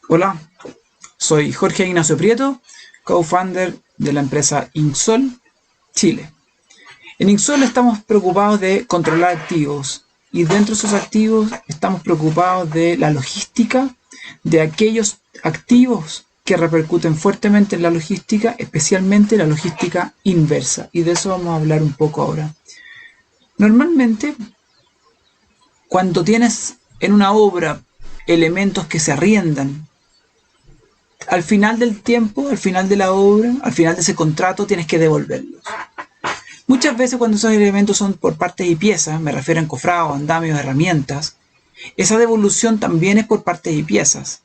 Hola, soy Jorge Ignacio Prieto, co-founder de la empresa Inksol Chile. En Inksol estamos preocupados de controlar activos y dentro de esos activos estamos preocupados de la logística, de aquellos activos que repercuten fuertemente en la logística, especialmente la logística inversa. Y de eso vamos a hablar un poco ahora. Normalmente, cuando tienes en una obra elementos que se arriendan, al final del tiempo, al final de la obra, al final de ese contrato, tienes que devolverlos. Muchas veces cuando esos elementos son por partes y piezas, me refiero a encofrados, andamios, herramientas, esa devolución también es por partes y piezas.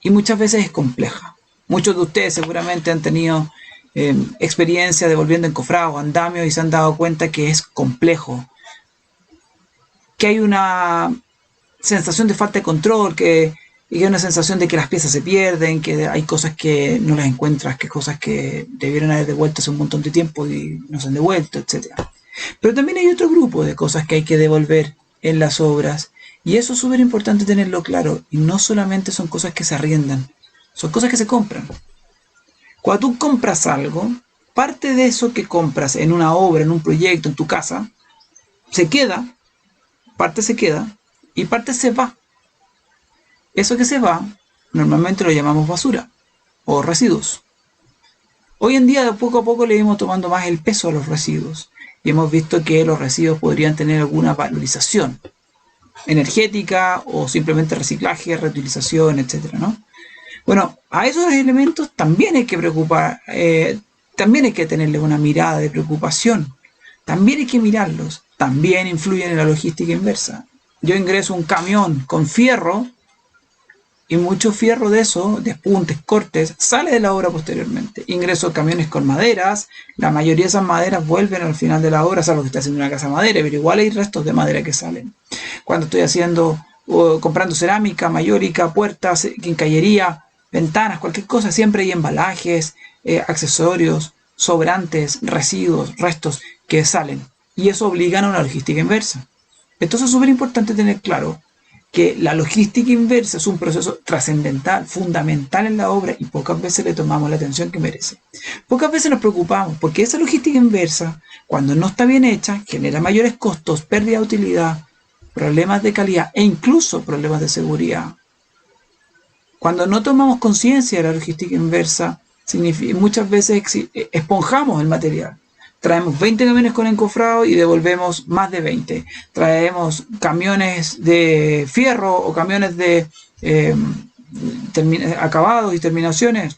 Y muchas veces es compleja. Muchos de ustedes seguramente han tenido experiencia devolviendo encofrados, andamios y se han dado cuenta que es complejo. Que hay una sensación de falta de control, y que hay una sensación de que las piezas se pierden, que hay cosas que no las encuentras, que cosas que debieron haber devuelto hace un montón de tiempo y no se han devuelto, etc. Pero también hay otro grupo de cosas que hay que devolver en las obras, y eso es súper importante tenerlo claro, y no solamente son cosas que se arriendan, son cosas que se compran. Cuando tú compras algo, parte de eso que compras en una obra, en un proyecto, en tu casa, se queda, parte se queda, y parte se va. Eso que se va, normalmente lo llamamos basura o residuos. Hoy en día, de poco a poco, le hemos tomando más el peso a los residuos y hemos visto que los residuos podrían tener alguna valorización energética o simplemente reciclaje, reutilización, etcétera, ¿no? Bueno, a esos elementos también hay que preocupar, también hay que tenerles una mirada de preocupación, también hay que mirarlos, también influyen en la logística inversa. Yo ingreso un camión con fierro, y mucho fierro de eso, despuntes, cortes, sale de la obra posteriormente. Ingreso camiones con maderas, la mayoría de esas maderas vuelven al final de la obra, salvo que esté haciendo una casa de madera, pero igual hay restos de madera que salen. Cuando estoy haciendo, comprando cerámica, mayólica, puertas, quincallería, ventanas, cualquier cosa, siempre hay embalajes, accesorios, sobrantes, residuos, restos que salen. Y eso obliga a una logística inversa. Entonces es súper importante tener claro que la logística inversa es un proceso trascendental, fundamental en la obra y pocas veces le tomamos la atención que merece. Pocas veces nos preocupamos porque esa logística inversa, cuando no está bien hecha, genera mayores costos, pérdida de utilidad, problemas de calidad e incluso problemas de seguridad. Cuando no tomamos conciencia de la logística inversa, muchas veces esponjamos el material. Traemos 20 camiones con encofrado y devolvemos más de 20. Traemos camiones de fierro o camiones de acabados y terminaciones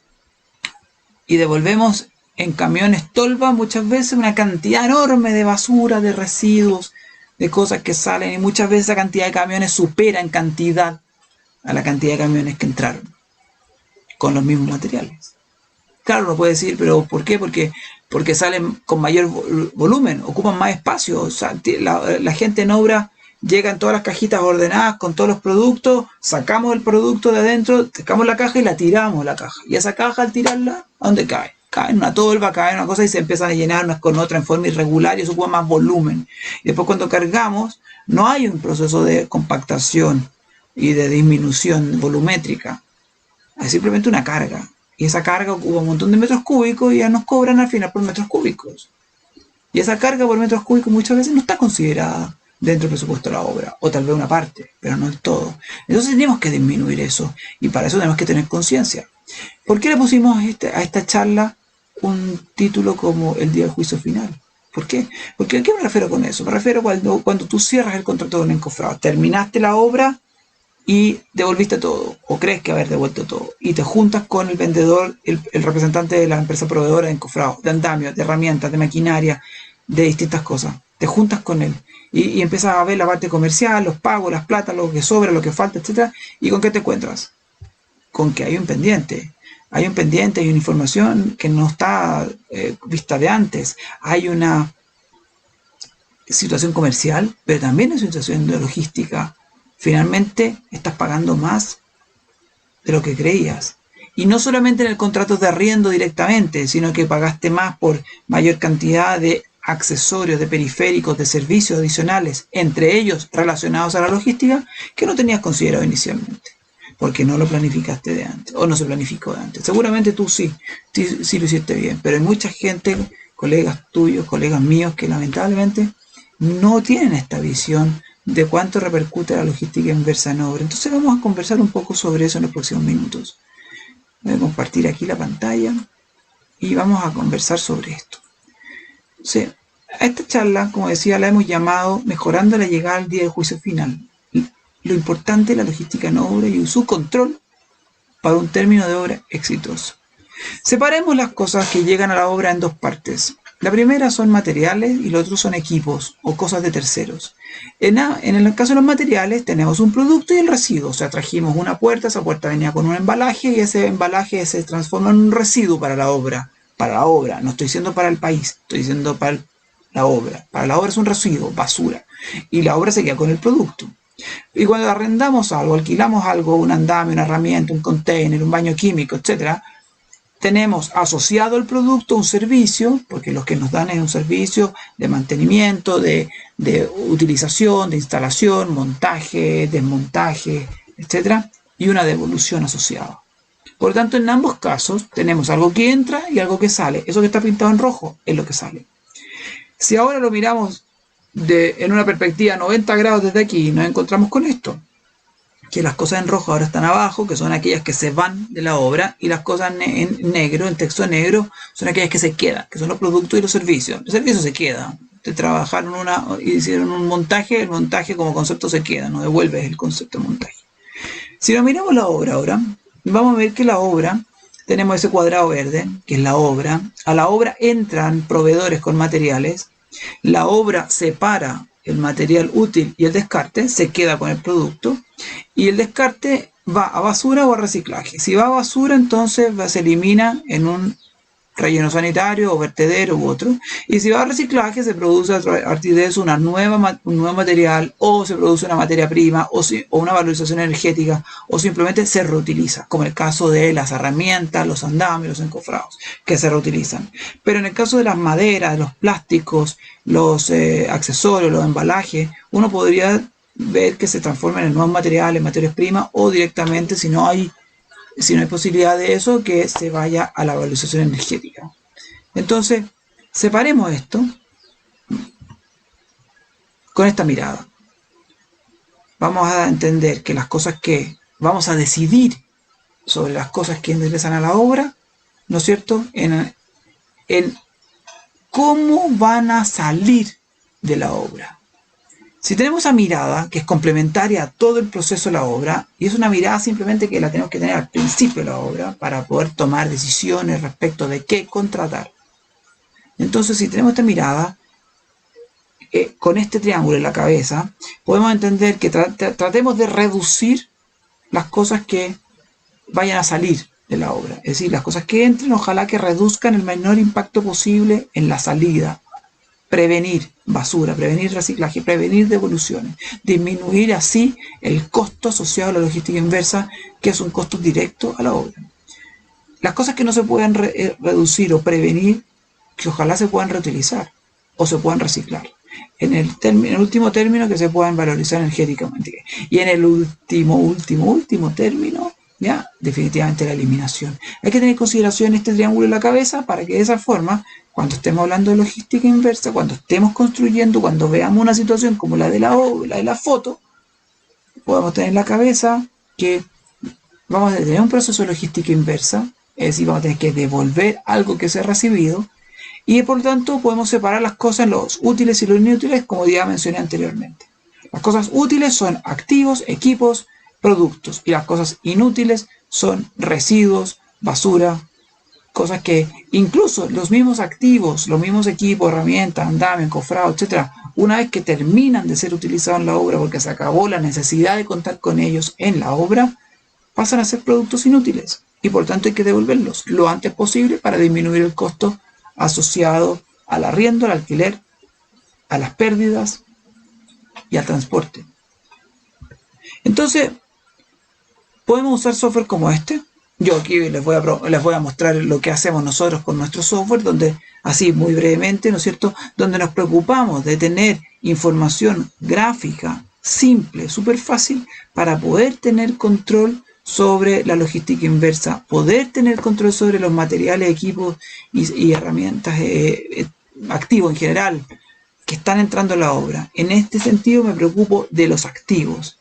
y devolvemos en camiones tolva muchas veces una cantidad enorme de basura, de residuos, de cosas que salen, y muchas veces esa cantidad de camiones supera en cantidad a la cantidad de camiones que entraron con los mismos materiales. Claro, uno puede decir, pero ¿por qué? Porque salen con mayor volumen, ocupan más espacio. O sea, la gente en obra llega en todas las cajitas ordenadas con todos los productos, sacamos el producto de adentro, sacamos la caja y la tiramos la caja. Y esa caja al tirarla, ¿a dónde cae? Cae en una tolva, cae en una cosa y se empiezan a llenar unas con otras en forma irregular y eso ocupa más volumen. Y después cuando cargamos, no hay un proceso de compactación y de disminución volumétrica. Hay simplemente una carga. Y esa carga ocupa un montón de metros cúbicos y ya nos cobran al final por metros cúbicos. Y esa carga por metros cúbicos muchas veces no está considerada dentro del presupuesto de la obra, o tal vez una parte, pero no el todo. Entonces tenemos que disminuir eso, y para eso tenemos que tener conciencia. ¿Por qué le pusimos a esta charla un título como El día del juicio final? ¿Por qué? Porque ¿a qué me refiero con eso? Me refiero cuando tú cierras el contrato de un encofrado, terminaste la obra y devolviste todo, o crees que haber devuelto todo, y te juntas con el vendedor, el representante de la empresa proveedora de encofrado, de andamios, de herramientas, de maquinaria, de distintas cosas. Te juntas con él y empiezas a ver la parte comercial, los pagos, las platas, lo que sobra, lo que falta, etc. ¿Y con qué te encuentras? Con que hay un pendiente. Hay un pendiente, hay una información que no está vista de antes. Hay una situación comercial, pero también una situación de logística. Finalmente estás pagando más de lo que creías. Y no solamente en el contrato de arriendo directamente, sino que pagaste más por mayor cantidad de accesorios, de periféricos, de servicios adicionales, entre ellos relacionados a la logística, que no tenías considerado inicialmente. porque no lo planificaste de antes, o no se planificó de antes. Seguramente tú sí lo hiciste bien, pero hay mucha gente, colegas tuyos, colegas míos, que lamentablemente no tienen esta visión de cuánto repercute la logística inversa en obra. Entonces vamos a conversar un poco sobre eso en los próximos minutos. Voy a compartir aquí la pantalla y vamos a conversar sobre esto. Entonces, a esta charla, como decía, la hemos llamado Mejorando la llegada al día del juicio final. Lo importante de la logística en obra y su control para un término de obra exitoso. Separemos las cosas que llegan a la obra en dos partes. La primera son materiales y lo otro son equipos o cosas de terceros. En el caso de los materiales tenemos un producto y el residuo. O sea, trajimos una puerta, esa puerta venía con un embalaje y ese embalaje se transforma en un residuo para la obra. Para la obra, no estoy diciendo para el país, estoy diciendo para la obra. Para la obra es un residuo, basura. Y la obra se queda con el producto. Y cuando arrendamos algo, alquilamos algo, un andamio, una herramienta, un container, un baño químico, etc., tenemos asociado al producto un servicio, porque lo que nos dan es un servicio de mantenimiento, de utilización, de instalación, montaje, desmontaje, etc., y una devolución asociada. Por lo tanto, en ambos casos tenemos algo que entra y algo que sale. Eso que está pintado en rojo es lo que sale. Si ahora lo miramos en una perspectiva 90 grados desde aquí, nos encontramos con esto. Que las cosas en rojo ahora están abajo, que son aquellas que se van de la obra, y las cosas en negro, en texto negro, son aquellas que se quedan, que son los productos y los servicios. El servicio se queda. Te trabajaron y hicieron un montaje, el montaje como concepto se queda, no devuelves el concepto de montaje. Si nos miramos la obra ahora, vamos a ver que la obra, tenemos ese cuadrado verde, que es la obra. A la obra entran proveedores con materiales, la obra separa el material útil y el descarte, se queda con el producto, y el descarte va a basura o a reciclaje. Si va a basura, entonces se elimina en un relleno sanitario o vertedero u otro, y si va a reciclaje, se produce a partir de eso un nuevo material, o se produce una materia prima, o una valorización energética, o simplemente se reutiliza, como el caso de las herramientas, los andamios, los encofrados, que se reutilizan. Pero en el caso de las maderas, los plásticos, los accesorios, los embalajes, uno podría ver que se transforman en nuevos materiales, materias primas, o directamente, si no hay posibilidad de eso, que se vaya a la valorización energética. Entonces, separemos esto con esta mirada. Vamos a entender que las cosas que vamos a decidir sobre las cosas que interesan a la obra, ¿no es cierto?, en cómo van a salir de la obra. Si tenemos esa mirada, que es complementaria a todo el proceso de la obra, y es una mirada simplemente que la tenemos que tener al principio de la obra para poder tomar decisiones respecto de qué contratar. Entonces, si tenemos esta mirada, con este triángulo en la cabeza, podemos entender que tratemos de reducir las cosas que vayan a salir de la obra. Es decir, las cosas que entren, ojalá que reduzcan el menor impacto posible en la salida. Prevenir basura, prevenir reciclaje, prevenir devoluciones, disminuir así el costo asociado a la logística inversa, que es un costo directo a la obra. Las cosas que no se pueden reducir o prevenir, que ojalá se puedan reutilizar o se puedan reciclar. En el último término, que se puedan valorizar energéticamente. Y en el último término, ya, definitivamente la eliminación. Hay que tener en consideración este triángulo en la cabeza para que de esa forma, cuando estemos hablando de logística inversa, cuando estemos construyendo, cuando veamos una situación como la de la foto, podamos tener en la cabeza que vamos a tener un proceso de logística inversa, es decir, vamos a tener que devolver algo que se ha recibido, y por lo tanto podemos separar las cosas en los útiles y los inútiles, como ya mencioné anteriormente. Las cosas útiles son activos, equipos, productos, y las cosas inútiles son residuos, basura, cosas que incluso los mismos activos, los mismos equipos, herramientas, andamios, encofrados, etc., una vez que terminan de ser utilizados en la obra porque se acabó la necesidad de contar con ellos en la obra, pasan a ser productos inútiles y por tanto hay que devolverlos lo antes posible para disminuir el costo asociado al arriendo, al alquiler, a las pérdidas y al transporte. Entonces, podemos usar software como este. Yo aquí les voy a mostrar lo que hacemos nosotros con nuestro software, donde, así muy brevemente, ¿no es cierto?, donde nos preocupamos de tener información gráfica, simple, súper fácil, para poder tener control sobre la logística inversa, poder tener control sobre los materiales, equipos y herramientas activos en general que están entrando a la obra. En este sentido me preocupo de los activos,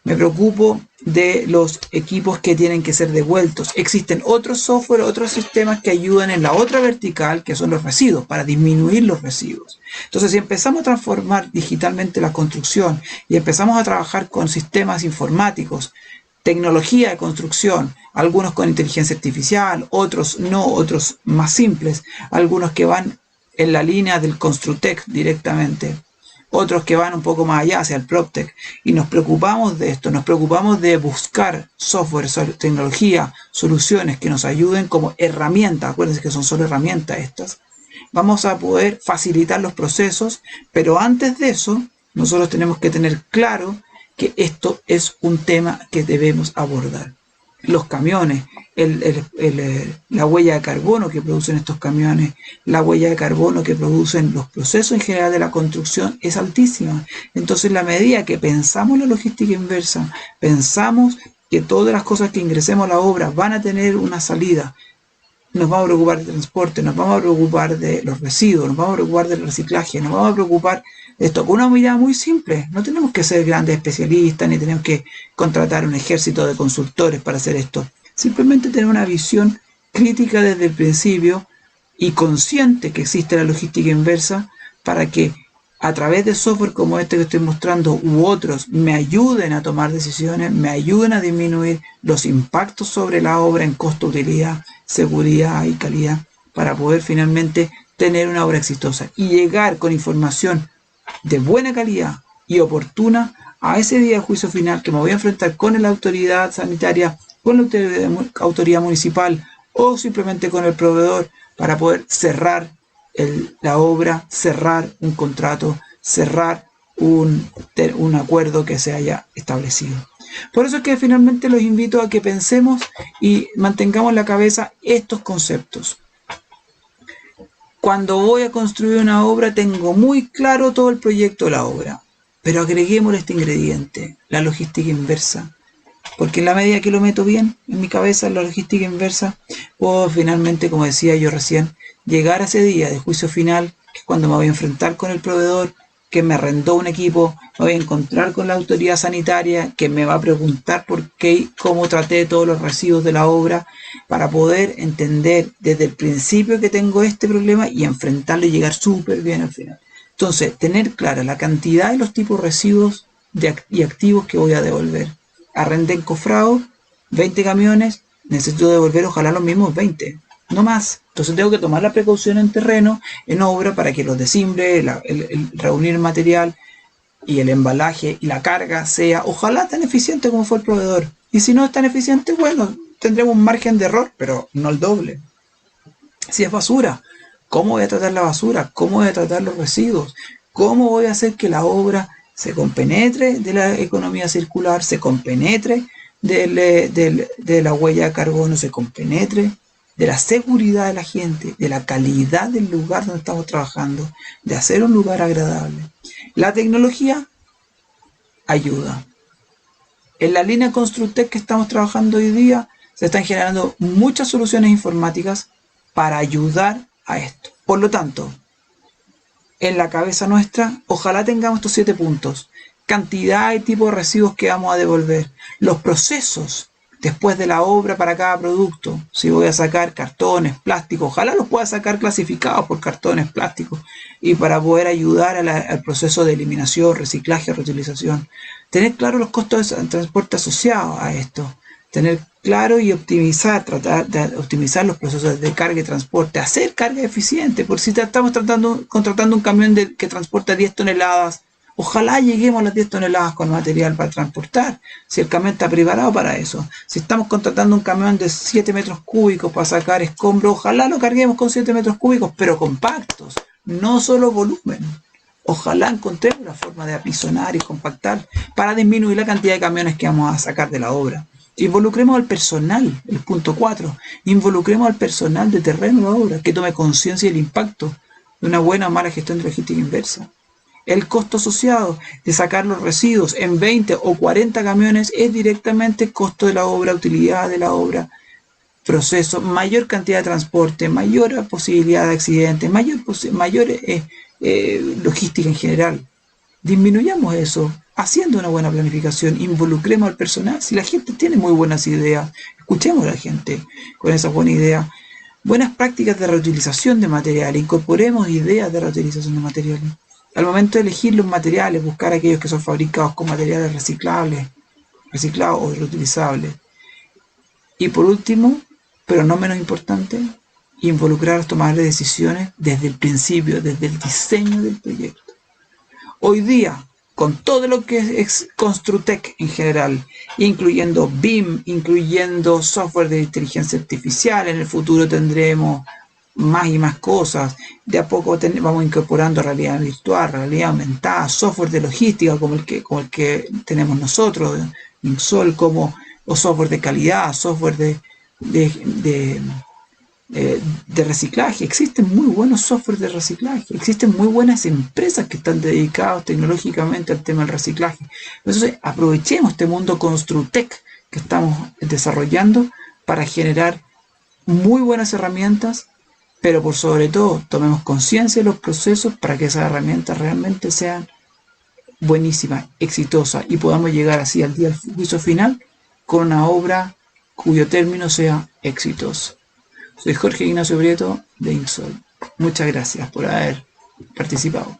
me preocupo de los equipos que tienen que ser devueltos. Existen otros software, otros sistemas que ayudan en la otra vertical, que son los residuos, para disminuir los residuos. Entonces, si empezamos a transformar digitalmente la construcción y empezamos a trabajar con sistemas informáticos, tecnología de construcción, algunos con inteligencia artificial, otros no, otros más simples, algunos que van en la línea del Construtec directamente, otros que van un poco más allá hacia el PropTech, y nos preocupamos de esto, nos preocupamos de buscar software, tecnología, soluciones que nos ayuden como herramientas. Acuérdense que son solo herramientas estas. Vamos a poder facilitar los procesos, pero antes de eso nosotros tenemos que tener claro que esto es un tema que debemos abordar. Los camiones, la huella de carbono que producen estos camiones, la huella de carbono que producen los procesos en general de la construcción es altísima. Entonces, en la medida que pensamos la logística inversa, pensamos que todas las cosas que ingresemos a la obra van a tener una salida, nos vamos a preocupar del transporte, nos vamos a preocupar de los residuos, nos vamos a preocupar del reciclaje, nos vamos a preocupar de esto con una mirada muy simple. No tenemos que ser grandes especialistas ni tenemos que contratar un ejército de consultores para hacer esto. Simplemente tener una visión crítica desde el principio y consciente que existe la logística inversa para que a través de software como este que estoy mostrando u otros me ayuden a tomar decisiones, me ayuden a disminuir los impactos sobre la obra en costo, utilidad, seguridad y calidad para poder finalmente tener una obra exitosa y llegar con información de buena calidad y oportuna a ese día de juicio final que me voy a enfrentar con la autoridad sanitaria, con la autoridad municipal o simplemente con el proveedor para poder cerrar la obra, cerrar un contrato, cerrar un acuerdo que se haya establecido. Por eso es que finalmente los invito a que pensemos y mantengamos en la cabeza estos conceptos. Cuando voy a construir una obra tengo muy claro todo el proyecto de la obra, pero agreguémosle este ingrediente, la logística inversa. Porque en la medida que lo meto bien en mi cabeza, la logística inversa, puedo finalmente, como decía yo recién, llegar a ese día de juicio final, que es cuando me voy a enfrentar con el proveedor que me arrendó un equipo, me voy a encontrar con la autoridad sanitaria que me va a preguntar por qué y cómo traté todos los residuos de la obra para poder entender desde el principio que tengo este problema y enfrentarlo y llegar súper bien al final. Entonces, tener clara la cantidad y los tipos de residuos y activos que voy a devolver. Arrendé encofrado 20 camiones, necesito devolver ojalá los mismos 20, no más. Entonces tengo que tomar la precaución en terreno, en obra, para que los desimbre, el reunir material y el embalaje y la carga sea ojalá tan eficiente como fue el proveedor. Y si no es tan eficiente, bueno, tendremos un margen de error, pero no el doble. Si es basura, ¿cómo voy a tratar la basura? ¿Cómo voy a tratar los residuos? ¿Cómo voy a hacer que la obra se compenetre de la economía circular, se compenetre de la huella de carbono, se compenetre de la seguridad de la gente, de la calidad del lugar donde estamos trabajando, de hacer un lugar agradable? La tecnología ayuda. En la línea Construtec que estamos trabajando hoy día, se están generando muchas soluciones informáticas para ayudar a esto. Por lo tanto, en la cabeza nuestra, ojalá tengamos estos 7 puntos. Cantidad y tipo de residuos que vamos a devolver. Los procesos después de la obra para cada producto. Si voy a sacar cartones, plásticos, ojalá los pueda sacar clasificados por cartones, plásticos, y para poder ayudar al proceso de eliminación, reciclaje, reutilización. Tener claro los costos de transporte asociados a esto. Tener claro y optimizar, tratar de optimizar los procesos de carga y transporte, hacer carga eficiente. Por si estamos contratando un camión que transporta 10 toneladas, ojalá lleguemos a las 10 toneladas con material para transportar, si el camión está preparado para eso. Si estamos contratando un camión de 7 metros cúbicos para sacar escombros, ojalá lo carguemos con 7 metros cúbicos, pero compactos, no solo volumen. Ojalá encontremos la forma de apisonar y compactar para disminuir la cantidad de camiones que vamos a sacar de la obra. Involucremos al personal, el punto 4, involucremos al personal de terreno de la obra, que tome conciencia del impacto de una buena o mala gestión de logística inversa. El costo asociado de sacar los residuos en 20 o 40 camiones es directamente costo de la obra, utilidad de la obra, proceso, mayor cantidad de transporte, mayor posibilidad de accidentes, mayor logística en general. Disminuyamos eso haciendo una buena planificación, involucremos al personal. Si la gente tiene muy buenas ideas, escuchemos a la gente con esa buena idea. Buenas prácticas de reutilización de materiales, incorporemos ideas de reutilización de materiales. Al momento de elegir los materiales, buscar aquellos que son fabricados con materiales reciclados o reutilizables. Y por último, pero no menos importante, involucrar a los tomadores de decisiones desde el principio, desde el diseño del proyecto. Hoy día, con todo lo que es Construtec en general, incluyendo BIM, incluyendo software de inteligencia artificial, en el futuro tendremos más y más cosas. De a poco vamos incorporando realidad virtual, realidad aumentada, software de logística como el que tenemos nosotros, Inxol, o software de calidad, software de reciclaje. Existen muy buenos software de reciclaje, existen muy buenas empresas que están dedicadas tecnológicamente al tema del reciclaje. Entonces aprovechemos este mundo Construtec que estamos desarrollando para generar muy buenas herramientas, pero por sobre todo tomemos conciencia de los procesos para que esas herramientas realmente sean buenísimas, exitosas, y podamos llegar así al día del juicio final con una obra cuyo término sea exitoso. Soy Jorge Ignacio Prieto de Inxol. Muchas gracias por haber participado.